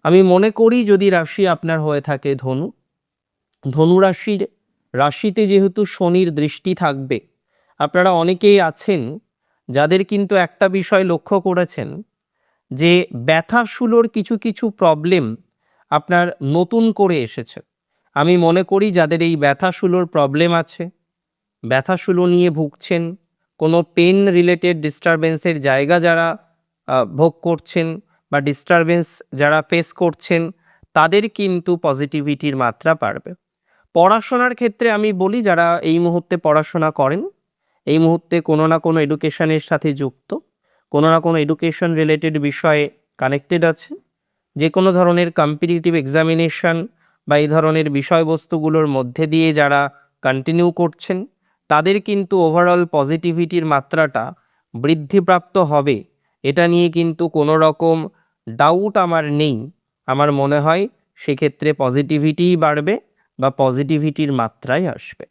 আমি মনে করি যদি রাশি আপনার হয়ে থাকে ধনু, ধনু রাশিতে যেহেতু শনির দৃষ্টি থাকবে, আপনারা অনেকেই আছেন যাদের কিন্তু একটা বিষয় লক্ষ্য করেছেন যে ব্যথাশুলোর কিছু কিছু প্রবলেম আপনার নতুন করে এসেছে। আমি মনে করি যাদের এই ব্যথাশুলোর প্রবলেম আছে, ব্যথাশুলো নিয়ে ভুগছেন, কোনো পেন রিলেটেড ডিস্টারবেন্সের জায়গা যারা ভোগ করছেন বা ডিস্টারবেন্স যারা ফেস করছেন, তাদের কিন্তু পজিটিভিটির মাত্রা বাড়বে। পড়াশোনার ক্ষেত্রে আমি বলি যারা এই মুহূর্তে পড়াশোনা করেন, এই মুহূর্তে কোনো না কোনো এডুকেশনের সাথে যুক্ত, কোনো না কোনো এডুকেশন রিলেটেড বিষয়ে কানেক্টেড আছে, যে কোনো ধরনের কম্পিটিটিভ এক্সামিনেশন বা এই ধরনের বিষয়বস্তুগুলোর মধ্যে দিয়ে যারা কন্টিনিউ করছেন, তাদের কিন্তু ওভারঅল পজিটিভিটির মাত্রাটা বৃদ্ধিপ্রাপ্ত হবে। এটা নিয়ে কিন্তু কোনো রকম ডাউট আমার নেই। আমার মনে হয় সেক্ষেত্রে পজিটিভিটিই বাড়বে বা পজিটিভিটির মাত্রাই আসবে।